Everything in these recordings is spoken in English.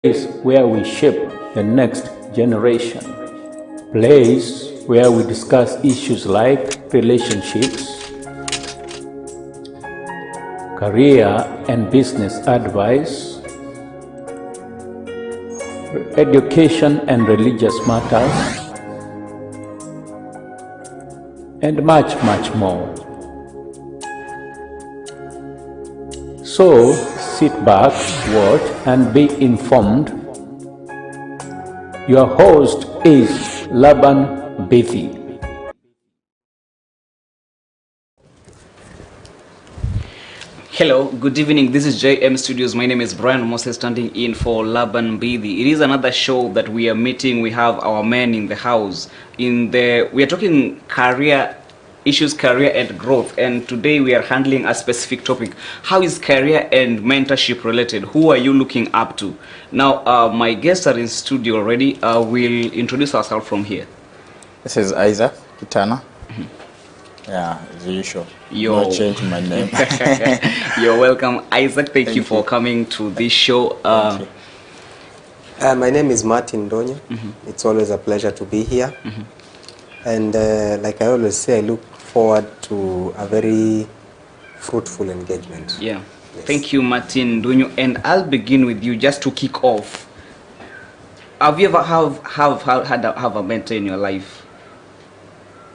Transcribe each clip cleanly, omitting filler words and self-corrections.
Place where we shape the next generation. Place where we discuss issues like relationships, career and business advice, education and religious matters, and much, much more. So sit back, watch, and be informed. Your host is Laban Bithi. Hello, good evening. This is JM Studios. My name is Brian Moses, standing in for Laban Bithi. It is another show that we are meeting. We have our men in the house. We are talking career issues, career and growth, and today we are handling a specific topic. How is career and mentorship related? Who are you looking up to? Now, my guests are in studio already. We'll introduce ourselves from here. This is Isaac Kitana. Yeah, as usual. Not change my name. You're welcome, Isaac. Thank you for coming to this show. My name is Martin Donya. It's always a pleasure to be here. And like I always say, I look forward to a very fruitful engagement. Yeah. Yes. Thank you, Martin Donyo. And I'll begin with you just to kick off. Have you ever have a mentor in your life?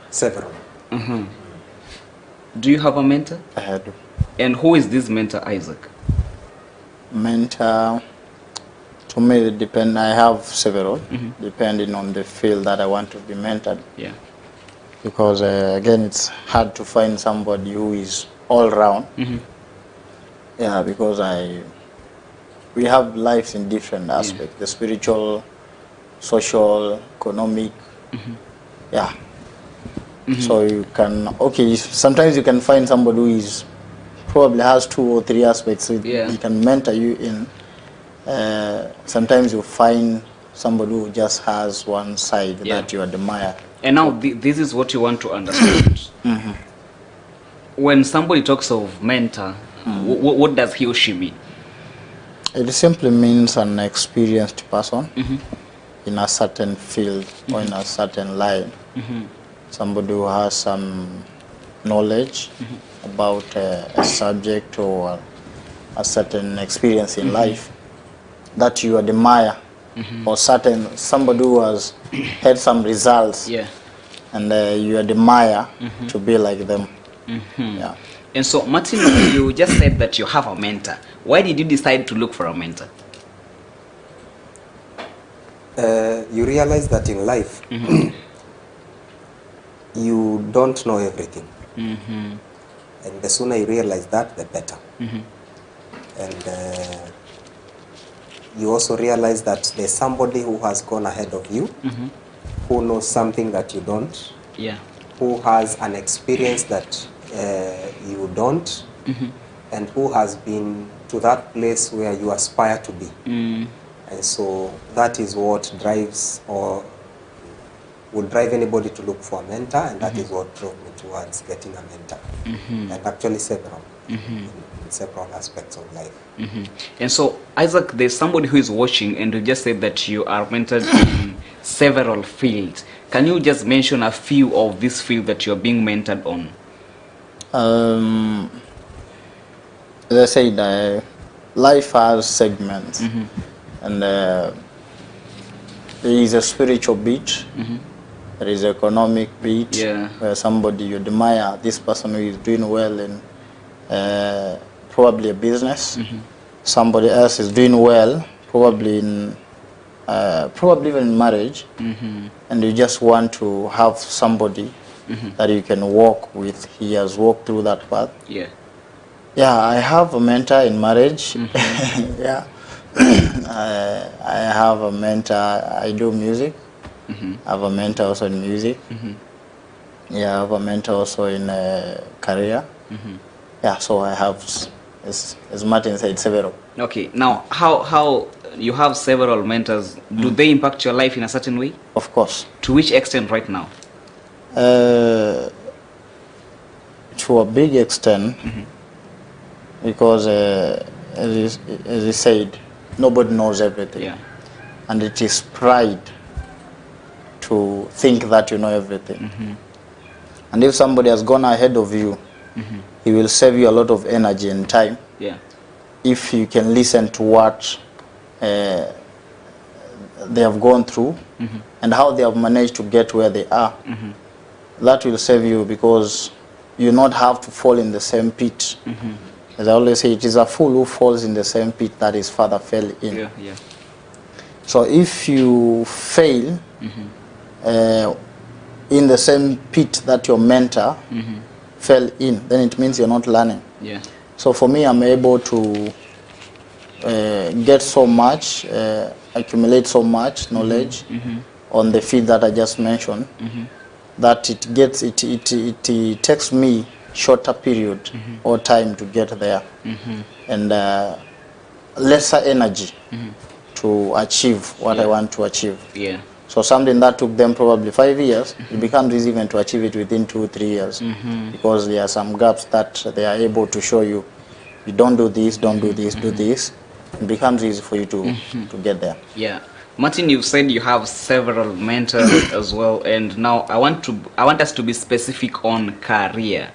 Several. Do you have a mentor? I do. And who is this mentor, Isaac? Mentor, to me, it depends. I have several, depending on the field that I want to be mentored. Yeah. Because again, it's hard to find somebody who is all round. Yeah, because we have lives in different aspects: the spiritual, social, economic. Yeah. So you can sometimes you can find somebody who is probably has 2 or 3 aspects. So he can mentor you in. Sometimes you find somebody who just has one side that you admire. And now this is what you want to understand. When somebody talks of mentor, what does he or she mean? It simply means an experienced person in a certain field or in a certain line. Somebody who has some knowledge about a subject or a certain experience in life that you admire, or somebody who has had some results, and you admire to be like them. Yeah. And so, Martin, you just said that you have a mentor. Why did you decide to look for a mentor? You realize that in life, you don't know everything. And the sooner you realize that, the better. And you also realize that there's somebody who has gone ahead of you, who knows something that you don't, who has an experience that you don't, and who has been to that place where you aspire to be. And so that is what drives or would drive anybody to look for a mentor, and that is what drove me towards getting a mentor. And actually several, in several aspects of life. And so, Isaac, there's somebody who is watching, and you just said that you are mentored in several fields. Can you just mention a few of these fields that you're being mentored on? As I said, life has segments, and there is a spiritual beat. There is an economic beat, where somebody you admire, this person who is doing well in probably a business. Somebody else is doing well, probably in probably even in marriage, and you just want to have somebody that you can walk with. He has walked through that path. Yeah, I have a mentor in marriage. Yeah. I have a mentor. I do music. I have a mentor also in music. Yeah, I have a mentor also in career. Yeah, so I have, as Martin said, several. Okay, now how you have several mentors? Do they impact your life in a certain way? Of course. To which extent right now? To a big extent, because as you said, nobody knows everything. Yeah. And it is pride to think that you know everything. And if somebody has gone ahead of you, he will save you a lot of energy and time. Yeah. If you can listen to what they have gone through and how they have managed to get where they are, that will save you, because you not have to fall in the same pit. As I always say, it is a fool who falls in the same pit that his father fell in. Yeah. Yeah. So if you fail in the same pit that your mentor fell in, then it means you're not learning. Yeah. So for me, I'm able to get so much, accumulate so much knowledge on the field that I just mentioned, that it takes me shorter period or time to get there, and lesser energy to achieve what I want to achieve. Yeah. So something that took them probably 5 years, it becomes easy even to achieve it within 2-3 years, because there are some gaps that they are able to show you. You don't do this, don't do this, do this. It becomes easy for you to get there. Yeah. Martin, you've said you have several mentors as well, and now I want us to be specific on career.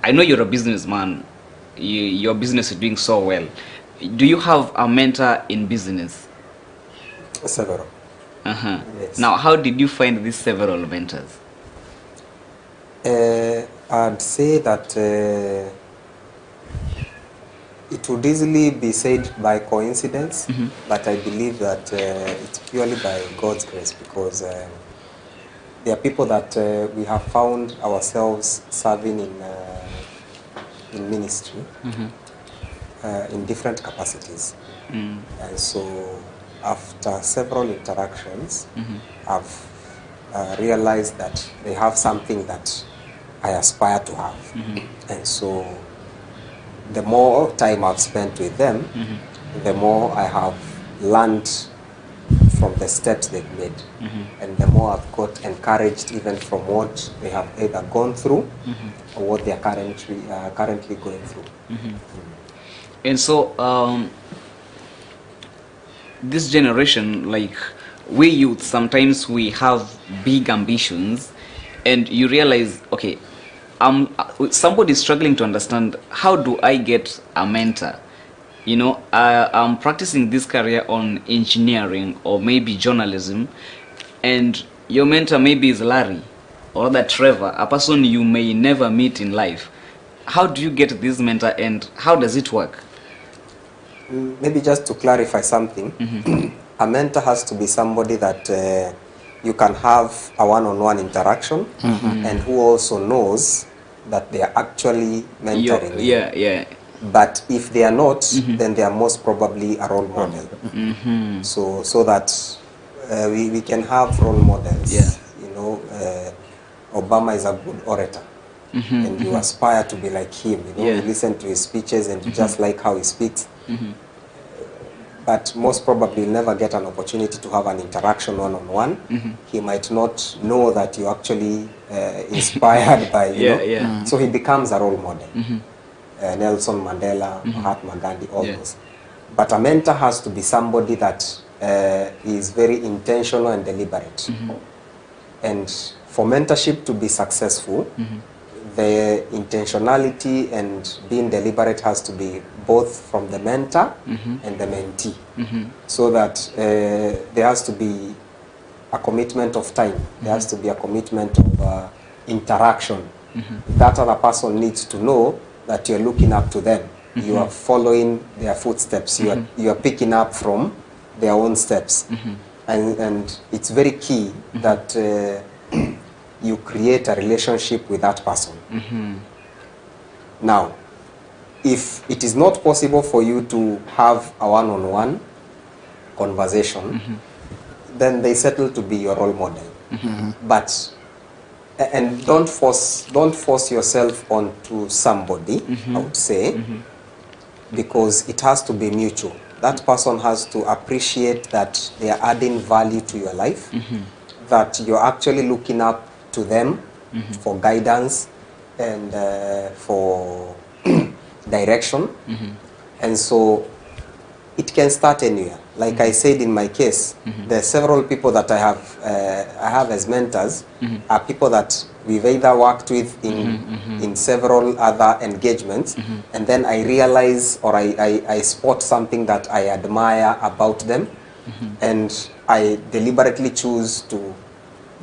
I know you're a businessman. Your business is doing so well. Do you have a mentor in business? Several. Yes. Now, how did you find these several mentors? I'd say that it would easily be said by coincidence, but I believe that it's purely by God's grace, because there are people that we have found ourselves serving in ministry in different capacities. And so after several interactions, I've realized that they have something that I aspire to have. And so the more time I've spent with them, the more I have learned from the steps they've made. And the more I've got encouraged even from what they have either gone through or what they are currently going through. And so this generation, like we youth, sometimes we have big ambitions, and you realize, okay, somebody is struggling to understand, how do I get a mentor? You know, I'm practicing this career on engineering or maybe journalism, and your mentor maybe is Larry or that Trevor, a person you may never meet in life. How do you get this mentor, and how does it work? Maybe just to clarify something, a mentor has to be somebody that you can have a one-on-one interaction and who also knows that they are actually mentoring you. Yeah, yeah. But if they are not, then they are most probably a role model. So that we can have role models. Yeah. You know, Obama is a good orator. And you aspire to be like him. You know, you listen to his speeches and you just like how he speaks. But most probably you'll never get an opportunity to have an interaction one-on-one. He might not know that you're actually inspired by, you know. So he becomes a role model. Nelson Mandela, Mahatma Gandhi, all those. But a mentor has to be somebody that is very intentional and deliberate. And for mentorship to be successful, the intentionality and being deliberate has to be both from the mentor and the mentee. So that there has to be a commitment of time. There has to be a commitment of interaction. That other person needs to know that you're looking up to them. You are following their footsteps. You are picking up from their own steps. And it's very key that you create a relationship with that person. Now, if it is not possible for you to have a one-on-one conversation, then they settle to be your role model. But and don't force yourself onto somebody, I would say, because it has to be mutual. That person has to appreciate that they are adding value to your life, that you're actually looking up to them for guidance and for direction. And so it can start anywhere. Like I said in my case, there are several people that I have as mentors, are people that we've either worked with in several other engagements, and then I realize or I spot something that I admire about them, and I deliberately choose to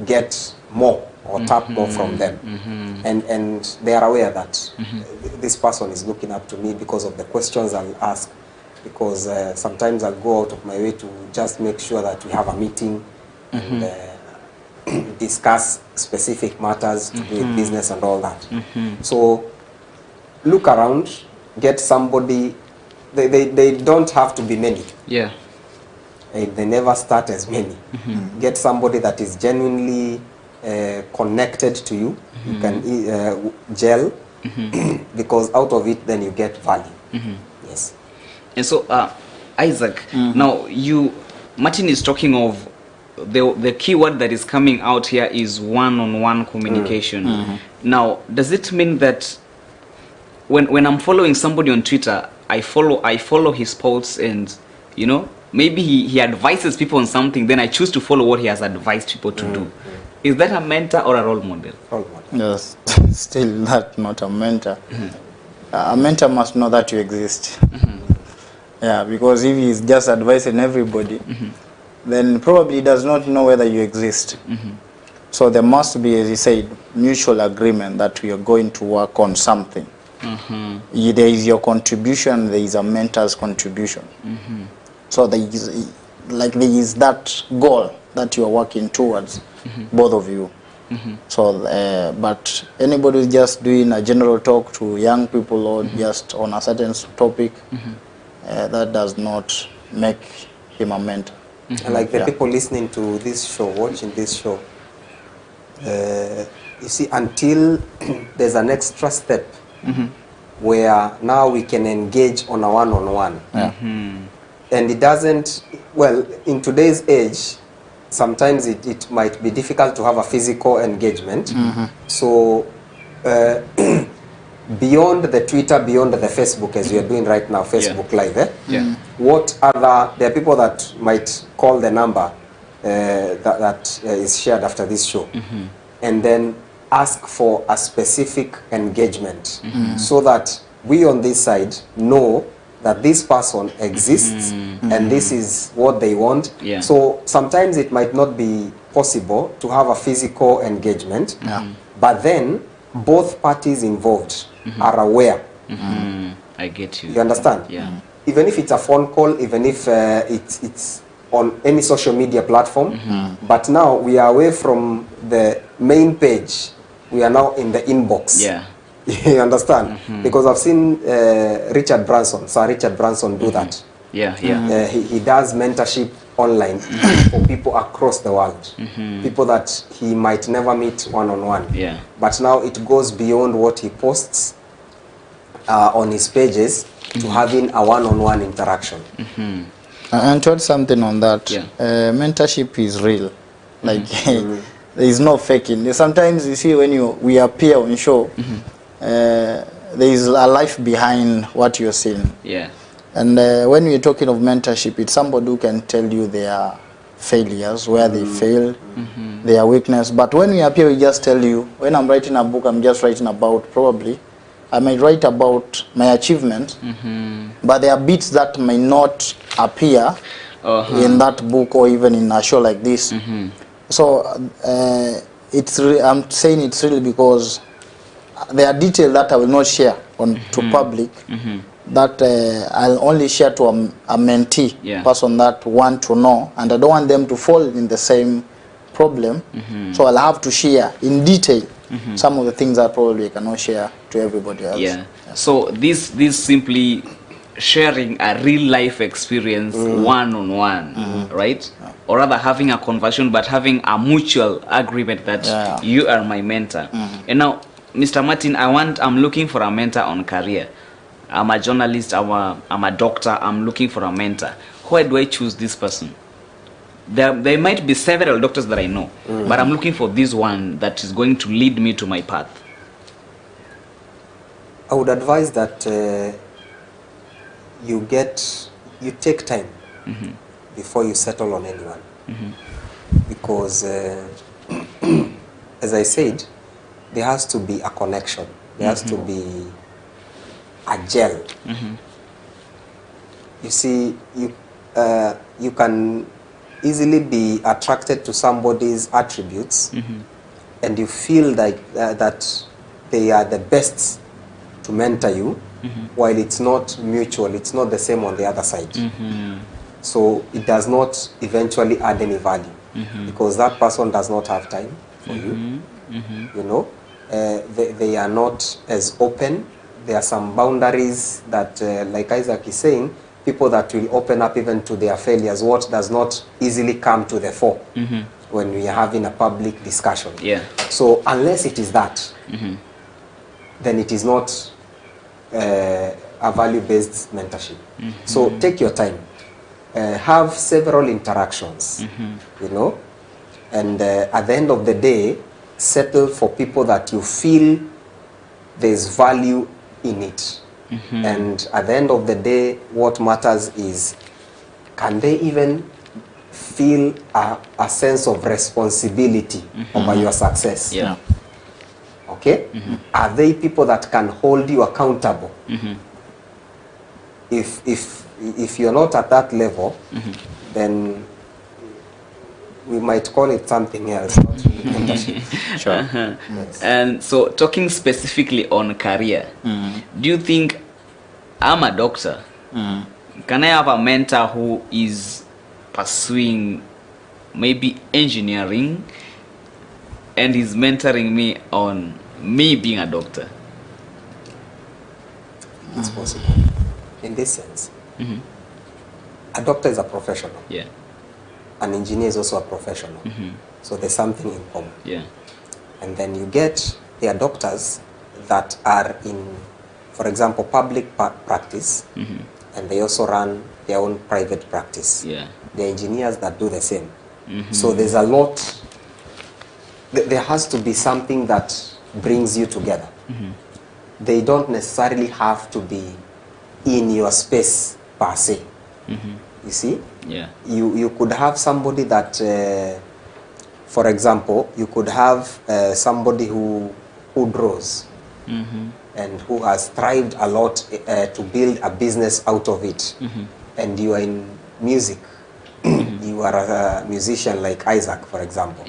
get more or tap more from them, and they are aware that this person is looking up to me because of the questions I'll ask, because sometimes I'll go out of my way to just make sure that we have a meeting and discuss specific matters to do with business and all that. So look around, get somebody. They don't have to be many. Yeah. They never start as many. Get somebody that is genuinely connected to you. You can gel, because out of it then you get value. Yes. And so Isaac, now Martin is talking of the key word that is coming out here is one-on-one communication. Now, does it mean that when I'm following somebody on Twitter, I follow his posts, and maybe he advises people on something, then I choose to follow what he has advised people to do. Is that a mentor or a role model? Role model. Yes, still that not a mentor. A mentor must know that you exist. Yeah, because if he's just advising everybody, then probably he does not know whether you exist. So there must be, as he said, mutual agreement that we are going to work on something. There is your contribution, there is a mentor's contribution. So there is that goal that you are working towards, both of you. So, but anybody who's just doing a general talk to young people or just on a certain topic, that does not make him a mentor. And like the people listening to this show, watching this show, you see, until there's an extra step where now we can engage on a one-on-one. And it doesn't, well, in today's age, sometimes it might be difficult to have a physical engagement. So beyond the Twitter, beyond the Facebook, as we are doing right now, Facebook Live, what other, there are people that might call the number that is shared after this show, and then ask for a specific engagement, so that we on this side know that this person exists and this is what they want. So sometimes it might not be possible to have a physical engagement, but then both parties involved are aware. I get you. You understand? Yeah. Even if it's a phone call, even if it's on any social media platform, but now we are away from the main page. We are now in the inbox. Yeah. You understand? Because I've seen Sir Richard Branson do that. He does mentorship online for people across the world, people that he might never meet one-on-one. But now it goes beyond what he posts on his pages to having a one-on-one interaction. And to add something on that, mentorship is real. Like there is no faking. Sometimes you see when we appear on show, there is a life behind what you're seeing. And when we're talking of mentorship, it's somebody who can tell you their failures, where they failed, their weakness. But when we appear, we just tell you, when I'm writing a book, I'm just writing about, probably, I might write about my achievement, but there are bits that may not appear in that book or even in a show like this. So I'm saying it's really because there are details that I will not share to public, that I'll only share to a mentee, person that want to know, and I don't want them to fall in the same problem. So I'll have to share in detail some of the things that probably I cannot share to everybody else. So this simply sharing a real life experience one-on-one, right? Or rather having a conversation, but having a mutual agreement that you are my mentor. And now, Mr. Martin, I'm looking for a mentor on career. I'm a journalist, I'm a doctor, I'm looking for a mentor. Why do I choose this person? There might be several doctors that I know, but I'm looking for this one that is going to lead me to my path. I would advise that you get you take time before you settle on anyone. Because, as I said, there has to be a connection. There has to be a gel. You see, you can easily be attracted to somebody's attributes, and you feel like that they are the best to mentor you, while it's not mutual, it's not the same on the other side. So it does not eventually add any value, because that person does not have time for you. You know, they are not as open. There are some boundaries that, like Isaac is saying, people that will open up even to their failures, what does not easily come to the fore when we are having a public discussion. So unless it is that, then it is not a value-based mentorship. So take your time. Have several interactions, you know, and at the end of the day, settle for people that you feel there's value in it. And at the end of the day, what matters is, can they even feel a sense of responsibility over your success? Okay? Are they people that can hold you accountable? If you're not at that level, then we might call it something else. Not really mentorship. Yes. And so, talking specifically on career, do you think, I'm a doctor, can I have a mentor who is pursuing maybe engineering and is mentoring me on me being a doctor? It's possible. In this sense, a doctor is a professional. An engineer is also a professional. So there's something in common. And then you get, there are doctors that are in, for example, public practice, and they also run their own private practice. There are engineers that do the same. So there's a lot, there has to be something that brings you together. They don't necessarily have to be in your space per se. You see? You could have somebody that, for example, you could have somebody who draws and who has thrived a lot to build a business out of it. And you are in music. You are a musician like Isaac, for example.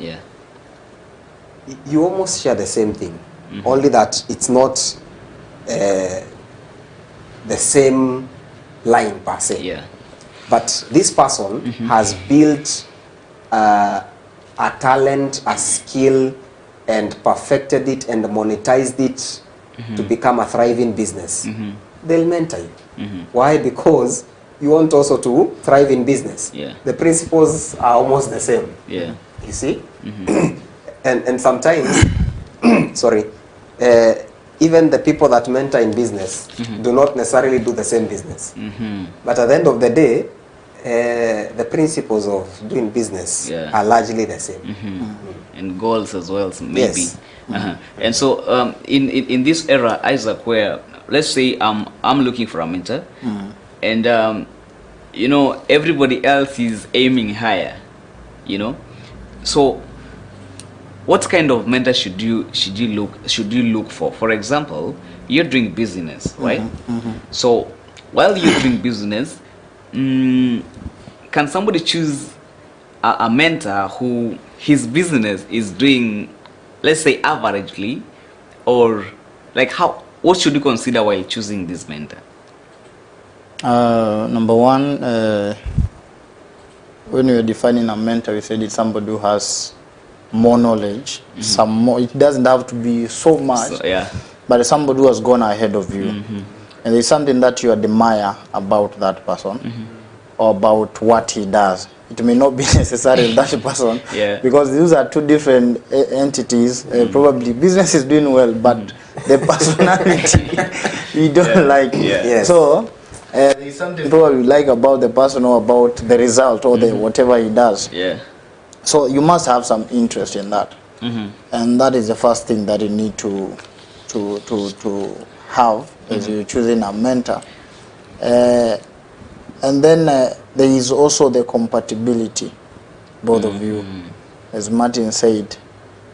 You almost share the same thing, only that it's not the same line per se. But this person has built a talent, a skill, and perfected it and monetized it to become a thriving business. They'll mentor you. Why? Because you want also to thrive in business. The principles are almost the same. You see? And sometimes, sorry, even the people that mentor in business do not necessarily do the same business. But at the end of the day, the principles of doing business are largely the same. And goals as well, maybe. And so in this era, Isaac, where let's say I'm looking for a mentor, and you know, everybody else is aiming higher, you know, so what kind of mentor should you look for? For example, you're doing business, right? So while you're doing business, can somebody choose a mentor who his business is doing, let's say, averagely, or like what should you consider while choosing this mentor? Number one, when you're defining a mentor, we said it's somebody who has more knowledge, some more. It doesn't have to be so much, but it's somebody who has gone ahead of you, and there's something that you admire about that person, or about what he does. It may not be necessarily that person, because these are two different entities. Probably business is doing well, but the personality you don't like. So there's something probably like about the person or about the result or the whatever he does. So you must have some interest in that, and that is the first thing that you need to have as you're choosing a mentor. And then there is also the compatibility, both of you. As Martin said,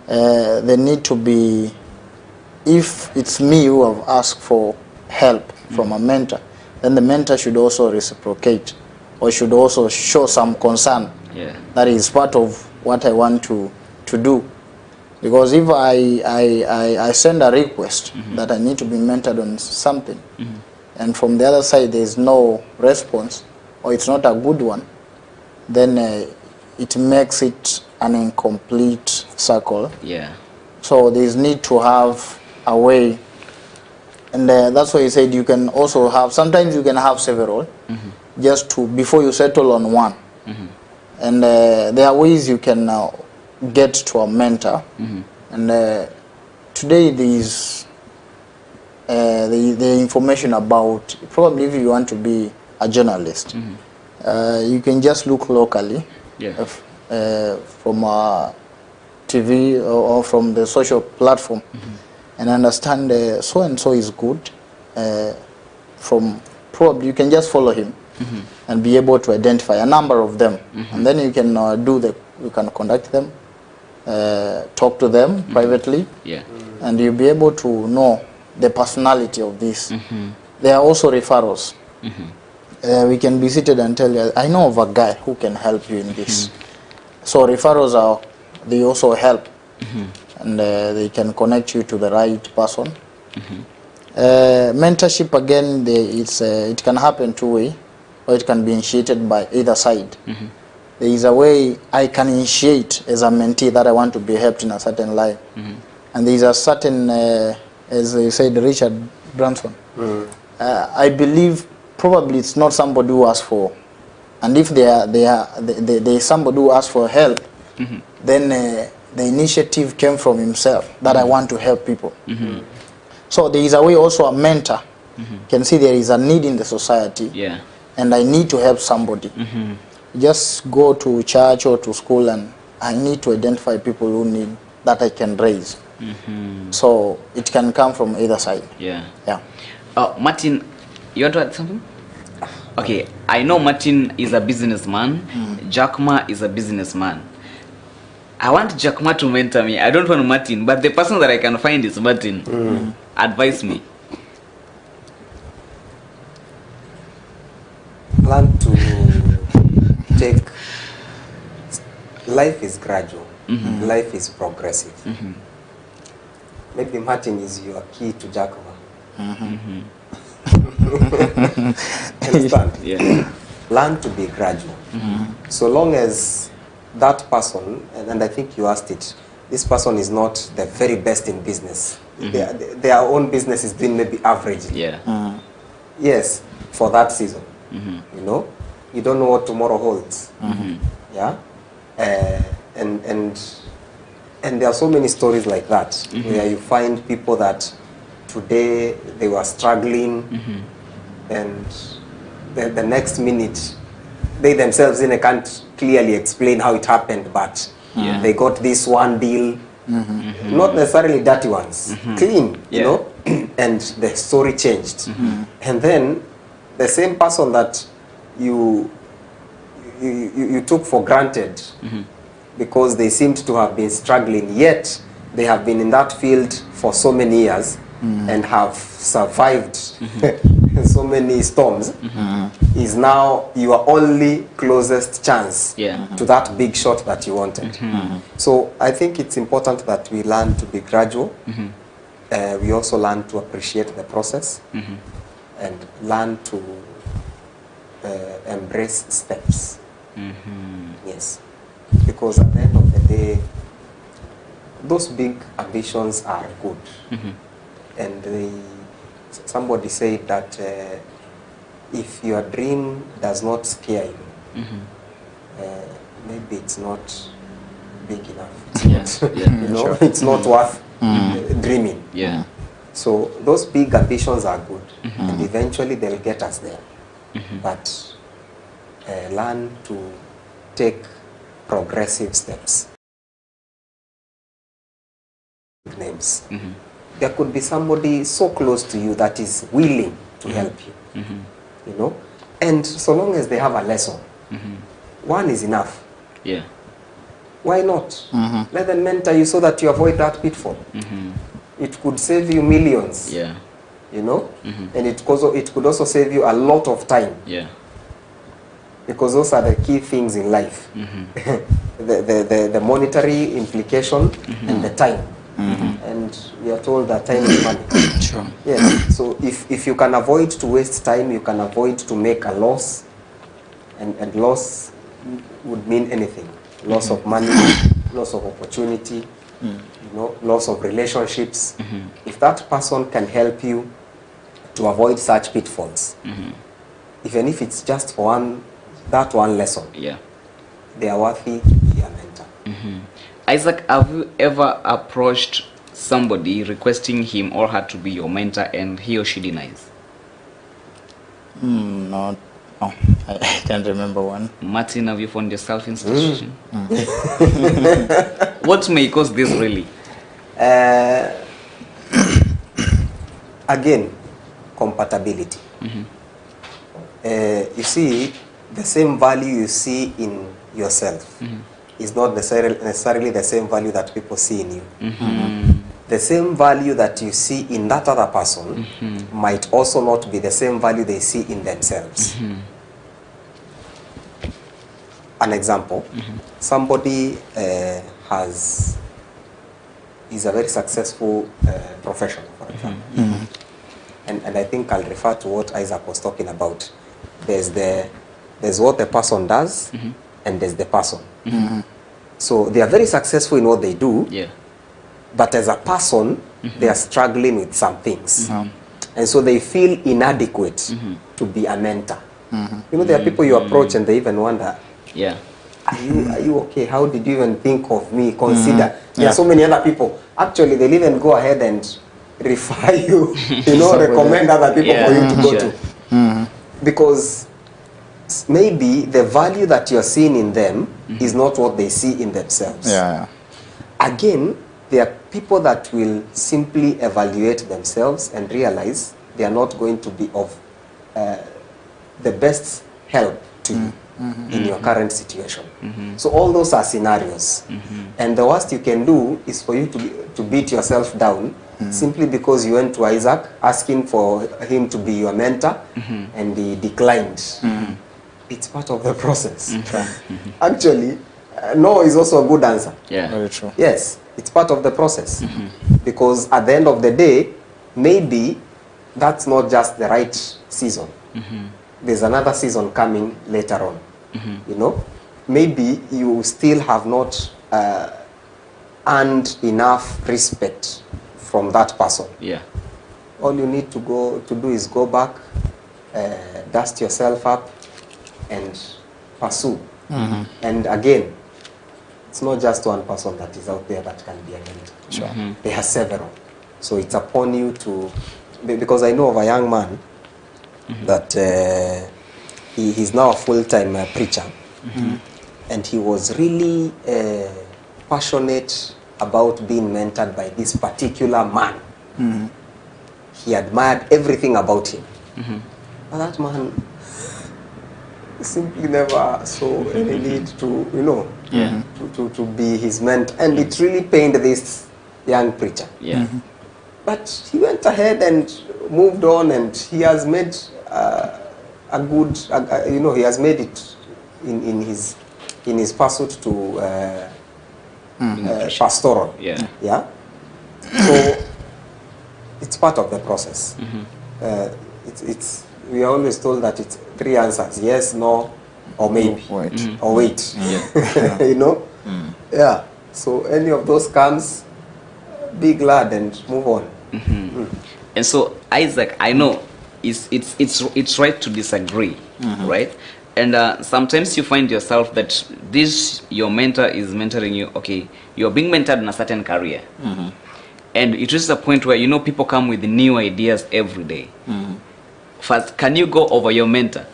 there need to be, if it's me who have asked for help from a mentor, then the mentor should also reciprocate, or should also show some concern. Yeah. That is part of what I want to do. Because if I send a request that I need to be mentored on something, and from the other side there is no response, or it's not a good one, then it makes it an incomplete circle. Yeah. So there's need to have a way, and that's why he said you can also have, sometimes you can have several, just to, before you settle on one. And there are ways you can get to a mentor. And today there is the information about, probably if you want to be a journalist, you can just look locally, from a TV or from the social platform, and understand so and so is good. From probably you can just follow him and be able to identify a number of them, and then you can you can contact them, talk to them privately, and you'll be able to know the personality of this. There are also referrals. We can be seated and tell you, I know of a guy who can help you in this. So referrals they also help, and they can connect you to the right person. Mentorship, again, it can happen two ways, or it can be initiated by either side. There is a way I can initiate as a mentee that I want to be helped in a certain life, and there is a certain, as they said, Richard Branson. I believe probably it's not somebody who asks for, and if there is somebody who asks for help, then the initiative came from himself, that I want to help people. So there is a way also a mentor can see there is a need in the society, and I need to help somebody. Just go to church or to school, and I need to identify people who need that I can raise. So it can come from either side. Martin, you want to add something? Okay, I know Martin is a businessman. Jack Ma is a businessman. I want Jack Ma to mentor me. I don't want Martin, but the person that I can find is Martin. Advise me. Plan to take, life is gradual, life is progressive. Maybe Martin is your key to Jack Ma. Understand? Learn to be gradual. So long as that person, and I think you asked it, this person is not the very best in business. Their own business is doing maybe average. Yes, for that season. You know, you don't know what tomorrow holds. Yeah, and there are so many stories like that, where you find people that today they were struggling, and the next minute they themselves can't clearly explain how it happened, but they got this one deal, not necessarily dirty ones, clean, you know, and the story changed. And then the same person that you took for granted, because they seemed to have been struggling, yet they have been in that field for so many years and have survived so many storms, is now your only closest chance to that big shot that you wanted. So I think it's important that we learn to be gradual. We also learn to appreciate the process, and learn to embrace steps. Yes, because at the end of the day, those big ambitions are good, and somebody said that if your dream does not scare you, maybe it's not big enough. You know, it's not worth dreaming. So those big ambitions are good, and eventually they'll get us there. But learn to take progressive steps. Names. There could be somebody so close to you that is willing to help you. You know, And so long as they have a lesson, one is enough. Yeah. Why not? Let them mentor you so that you avoid that pitfall. It could save you millions. Yeah. You know, and it could also save you a lot of time. Yeah. Because those are the key things in life. The monetary implication and the time. And we are told that time is money. Sure. Yes. So if you can avoid to waste time, you can avoid to make a loss. And loss would mean anything. Loss of money, loss of opportunity, you know, loss of relationships. If that person can help you to avoid such pitfalls, even if it's just for that one lesson, Yeah. they are worthy to be a mentor. Isaac, have you ever approached somebody requesting him or her to be your mentor and he or she denies? No, I can't remember one. Martin, have you found yourself in situation? What may cause this really? Again, compatibility. You see, the same value you see in yourself is not necessarily the same value that people see in you. The same value that you see in that other person might also not be the same value they see in themselves. An example, somebody is a very successful professional, for example. And I think I'll refer to what Isaac was talking about. There's what the person does, and there's the person. So they are very successful in what they do, Yeah. but as a person, they are struggling with some things. And so they feel inadequate to be a mentor. You know, there are people you approach and they even wonder, Yeah. are you okay? How did you even think of me? Consider. There are so many other people. Actually, they'll even go ahead and refer you, you know, recommend other people for you to go to. Because maybe the value that you're seeing in them is not what they see in themselves. Yeah. Again, there are people that will simply evaluate themselves and realize they are not going to be of the best help to you in your current situation. So all those are scenarios. And the worst you can do is for you to beat yourself down simply because you went to Isaac asking for him to be your mentor and he declined. It's part of the process. Actually, no is also a good answer. Yeah. Very true. Yes, it's part of the process. Because at the end of the day, maybe that's not just the right season. There's another season coming later on. You know, maybe you still have not earned enough respect from that person. Yeah. All you need to do is go back, dust yourself up, and pursue. And again, it's not just one person that is out there that can be a mentor. Sure. There are several. So it's upon you to, because I know of a young man that he's now a full-time preacher, and he was really passionate about being mentored by this particular man. He admired everything about him. But that man simply never saw any need to, you know, to be his mentor. And it really pained this young preacher. Yeah. But he went ahead and moved on, and he has made a good, you know, he has made it in his pursuit to pastoral. Yeah. Yeah. So it's part of the process. We are always told that it's 3 answers: yes, no, or maybe, Wait. or wait. Yeah. You know. Yeah. So any of those comes, be glad and move on. And so, Isaac, I know it's right to disagree, right? And sometimes you find yourself that your mentor is mentoring you. Okay, you're being mentored in a certain career, and it reaches a point where, you know, people come with new ideas every day. First, can you go over your mentor?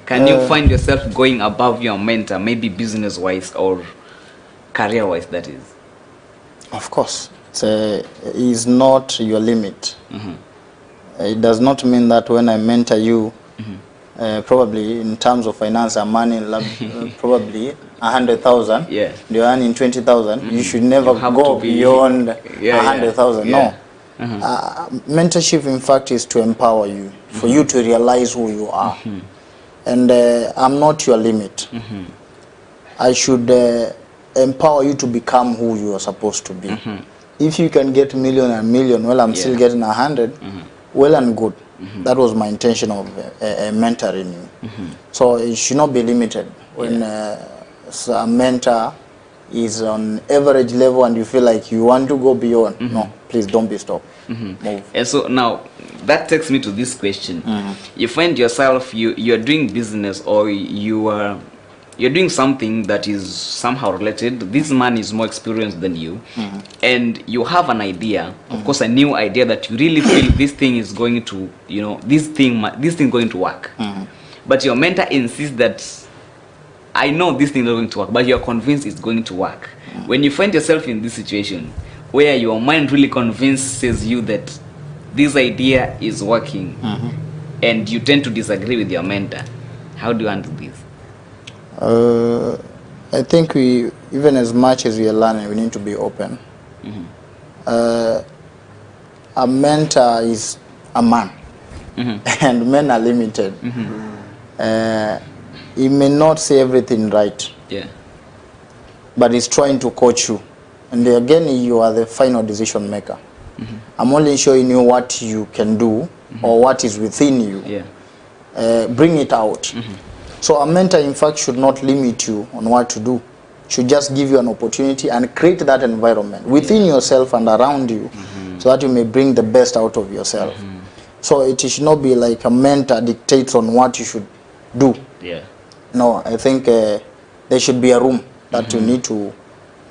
Can you find yourself going above your mentor, maybe business-wise or career-wise, that is? Of course. It's not your limit. It does not mean that when I mentor you, probably in terms of finance and money, probably 100,000. Yeah. You're earning 20,000. You should never go beyond 100,000. Yeah. No. Mentorship, in fact, is to empower you, for you to realize who you are. And I'm not your limit. I should empower you to become who you are supposed to be. If you can get million and million, well, I'm still getting 100, well and good. That was my intention of mentoring you. So it should not be limited. When a mentor is on average level and you feel like you want to go beyond, no, please don't be stopped. Move. And so now that takes me to this question. You find yourself, you're doing business, or you're doing something that is somehow related. This man is more experienced than you, and you have an idea, of course, a new idea that you really feel this thing is going to, this thing going to work. But your mentor insists that, I know this thing is not going to work, but you're convinced it's going to work. When you find yourself in this situation where your mind really convinces you that this idea is working, and you tend to disagree with your mentor, how do you handle this? I think even as much as we are learning, we need to be open. A mentor is a man, and men are limited. He may not say everything right, but he's trying to coach you. And again, you are the final decision maker. I'm only showing you what you can do, or what is within you. Bring it out. So a mentor, in fact, should not limit you on what to do. Should just give you an opportunity and create that environment within yourself and around you, so that you may bring the best out of yourself. So it should not be like a mentor dictates on what you should do. No, I think there should be a room that you need to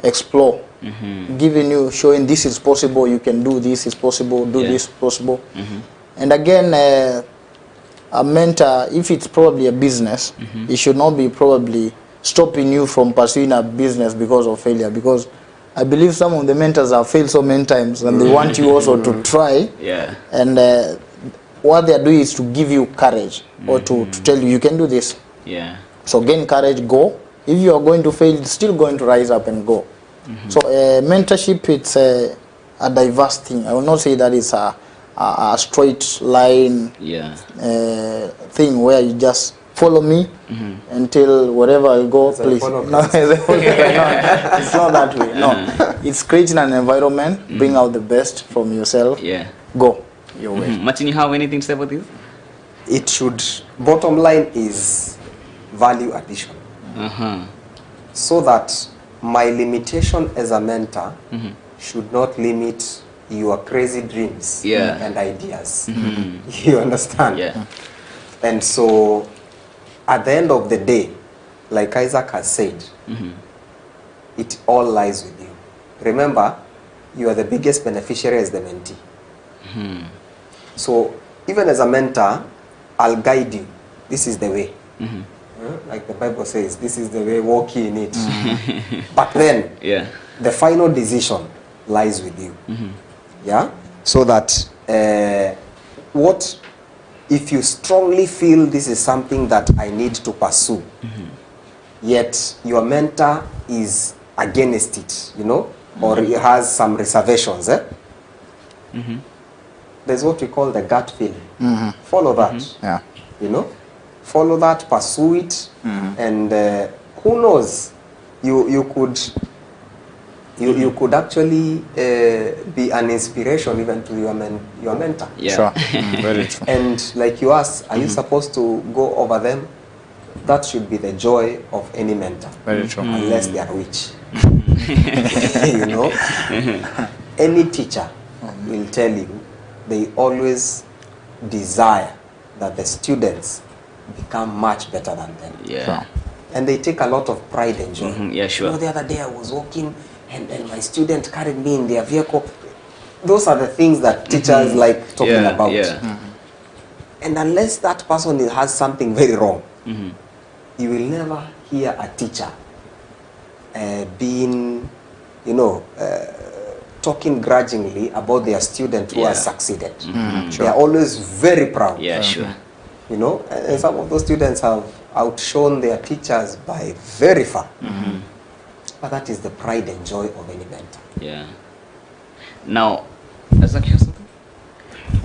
explore, giving you, showing this is possible, you can do this, is possible, do this possible. And again, a mentor, if it's probably a business, it should not be probably stopping you from pursuing a business because of failure. Because I believe some of the mentors have failed so many times, and they want you also to try. And what they are doing is to give you courage, or to tell you, you can do this. So gain courage, go. If you are going to fail, still going to rise up and go. So mentorship, it's a diverse thing. I will not say that it's a straight line thing where you just follow me until wherever I go, please. No, it's not that way. No, it's creating an environment, bring out the best from yourself. Go your way. Martin, you have anything to say about this? It should, bottom line is value addition. So that my limitation as a mentor should not limit your crazy dreams and ideas. You understand? And so at the end of the day, like Isaac has said, it all lies with you. Remember, you are the biggest beneficiary as the mentee. So even as a mentor, I'll guide you. This is the way. Like the Bible says, this is the way, walk in it. But then, the final decision lies with you. So that what if you strongly feel this is something that I need to pursue, yet your mentor is against it, or he has some reservations, there's what we call the gut feeling. Follow that. Follow that, pursue it, and who knows, you could actually be an inspiration even to your mentor. Sure. Very true. And like you asked, are you supposed to go over them? That should be the joy of any mentor. Very true. Unless they are rich. Any teacher will tell you they always desire that the students become much better than them. Sure. And they take a lot of pride and joy. The other day I was walking and my student carried me in their vehicle. Those are the things that teachers like talking about. And unless that person has something very wrong, you will never hear a teacher being, talking grudgingly about their student who has succeeded. Sure. They are always very proud. Yeah, sure. You know, and some of those students have outshone their teachers by very far. But that is the pride and joy of any mentor. Yeah. Now, Isaac, you have something?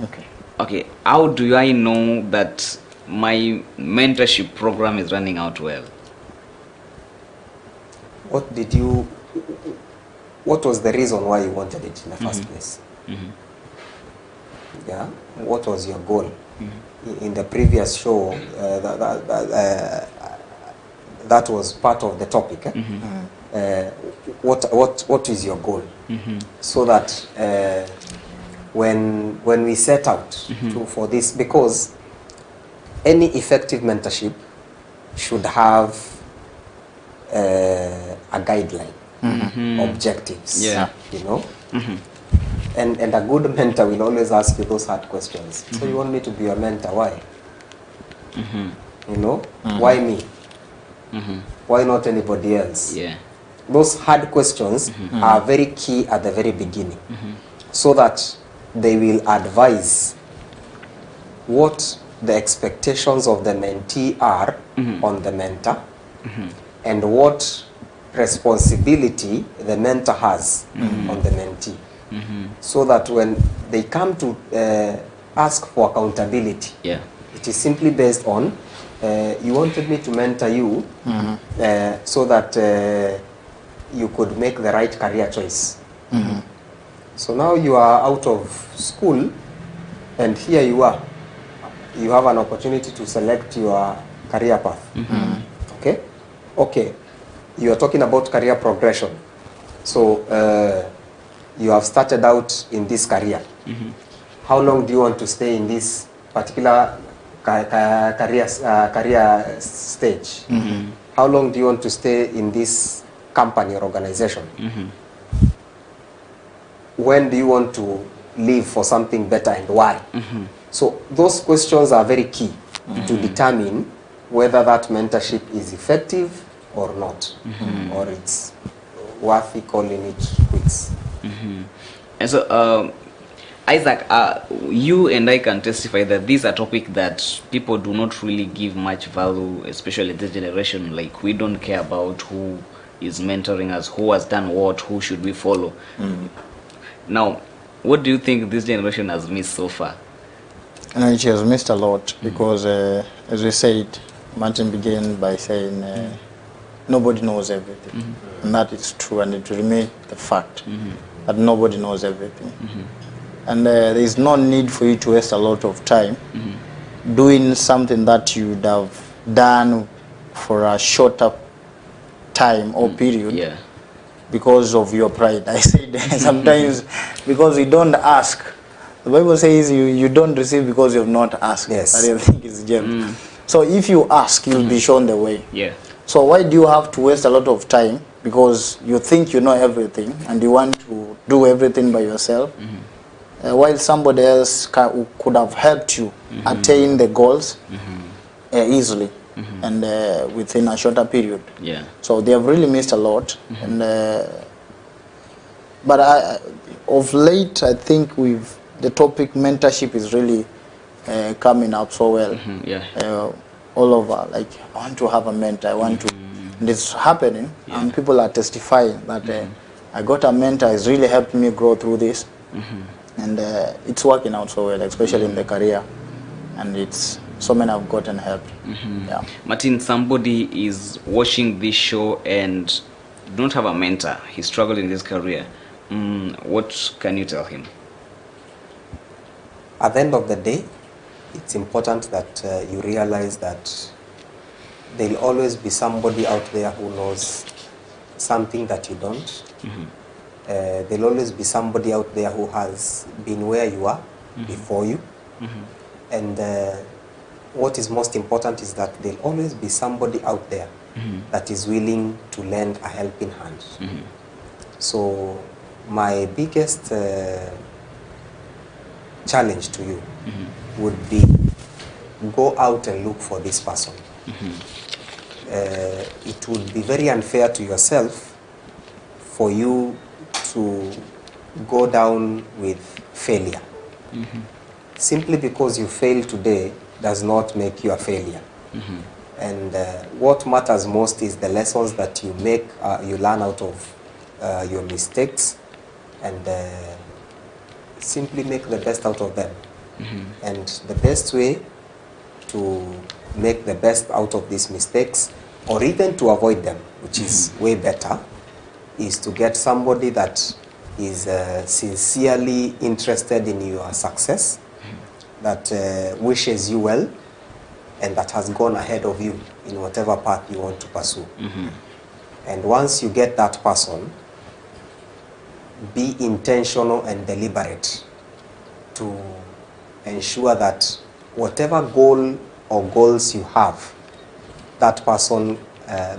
Okay. Okay, how do I know that my mentorship program is running out well? What was the reason why you wanted it in the first place? Yeah, what was your goal? In the previous show, that was part of the topic. What is your goal? So that when we set out for this, because any effective mentorship should have a guideline, objectives. Yeah. You know. And a good mentor will always ask you those hard questions. So you want me to be your mentor? Why? You know, why me? Why not anybody else? Yeah. Those hard questions are very key at the very beginning, so that they will advise what the expectations of the mentee are on the mentor, and what responsibility the mentor has on the mentee. So that when they come to ask for accountability, it is simply based on you wanted me to mentor you so that you could make the right career choice. So now you are out of school, and here you are. You have an opportunity to select your career path. Okay? Okay. You are talking about career progression. So you have started out in this career. How long do you want to stay in this particular career stage? How long do you want to stay in this company or organization? When do you want to leave for something better, and why? So those questions are very key to determine whether that mentorship is effective or not, or it's worthy calling it quits. And so, Isaac, you and I can testify that this is a topic that people do not really give much value, especially this generation. Like, we don't care about who is mentoring us, who has done what, who should we follow. Now, what do you think this generation has missed so far? And it has missed a lot because, as we said, Martin began by saying nobody knows everything. And that is true, and it remains the fact that nobody knows everything. And there is no need for you to waste a lot of time doing something that you would have done for a shorter time or period because of your pride. I said sometimes because we don't ask. The Bible says you don't receive because you have not asked. Yes. I think it's gem. So if you ask, you'll be shown the way. Yeah. So why do you have to waste a lot of time because you think you know everything and you want to do everything by yourself, while somebody else could have helped you attain the goals easily and within a shorter period. Yeah. So they have really missed a lot. And but of late, I think the topic mentorship is really coming up so well. All over, like, I want to have a mentor, I want to, and it's happening, and people are testifying that I got a mentor, it's really helped me grow through this, and it's working out so well, especially in the career, and it's so many have gotten help. Yeah. Martin, somebody is watching this show and don't have a mentor, he's struggling in his career. What can you tell him? At the end of the day, it's important that you realize that there'll always be somebody out there who knows something that you don't. There'll always be somebody out there who has been where you are before you. And what is most important is that there'll always be somebody out there that is willing to lend a helping hand. So my biggest challenge to you would be go out and look for this person. It would be very unfair to yourself for you to go down with failure. Simply because you fail today does not make you a failure. And what matters most is the lessons that you make, you learn out of your mistakes, and simply make the best out of them. And the best way to make the best out of these mistakes, or even to avoid them, which is way better, is to get somebody that is sincerely interested in your success, that wishes you well, and that has gone ahead of you in whatever path you want to pursue. And once you get that person, be intentional and deliberate to ensure that whatever goal or goals you have, that person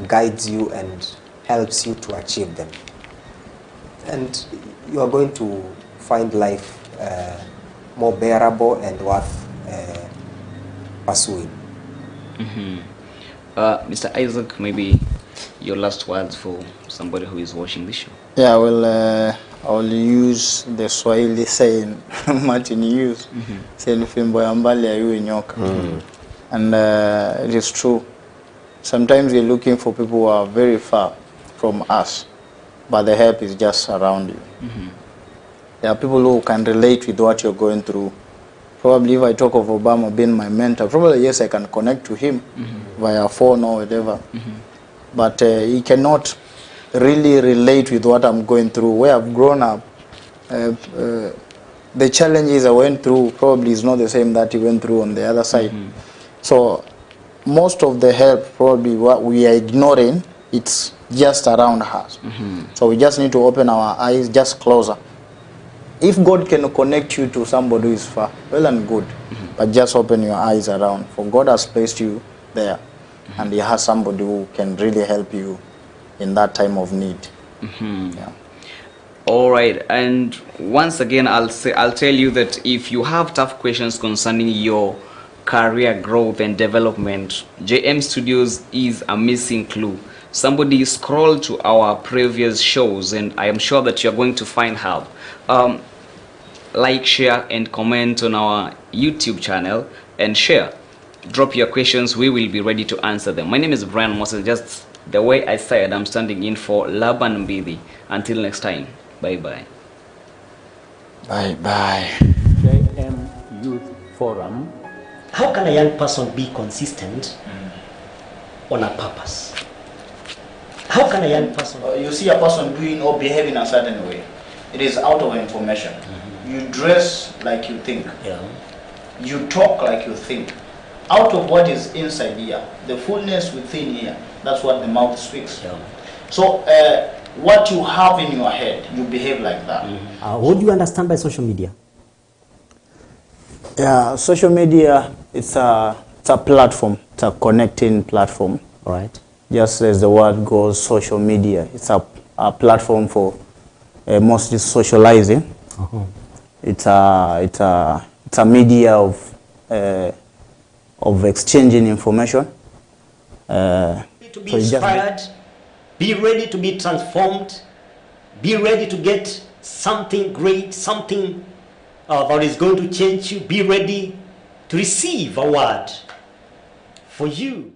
guides you and helps you to achieve them. And you are going to find life more bearable and worth pursuing. Mr. Isaac, maybe your last words for somebody who is watching this show. Yeah, well, I'll use the Swahili saying Martin used, saying fimbo ya mbali hayui nyoka. And it is true. Sometimes we're looking for people who are very far from us, but the help is just around you. There are people who can relate with what you're going through. Probably if I talk of Obama being my mentor, probably yes, I can connect to him via phone or whatever. But he cannot really relate with what I'm going through, where I've grown up. The challenges I went through probably is not the same that he went through on the other side. So most of the help, probably what we are ignoring, it's just around us. So we just need to open our eyes just closer. If God can connect you to somebody who is far, well and good. But just open your eyes around. For God has placed you there. And he has somebody who can really help you in that time of need. Yeah. All right, and once again, I'll tell you that if you have tough questions concerning your career growth and development, JM Studios is a missing clue. Somebody scroll to our previous shows, and I am sure that you're going to find help. Like, share, and comment on our YouTube channel, and share. Drop your questions, we will be ready to answer them. My name is Brian Moses. Just the way I said, I'm standing in for Laban Mbidi. Until next time, bye-bye. Bye-bye. JM Youth Forum. How can a young person be consistent on a purpose? How can a young person... You see a person doing or behaving a certain way. It is out of information. You dress like you think. You talk like you think. Out of what is inside here, the fullness within here, that's what the mouth speaks. So what you have in your head, you behave like that. What do you understand by social media? Yeah, social media, it's a platform. It's a connecting platform. All right. Just as the word goes, social media. It's a platform for mostly socializing. It's a media of exchanging information. To be inspired, be ready to be transformed, be ready to get something great, something that is going to change you. Be ready to receive a word for you.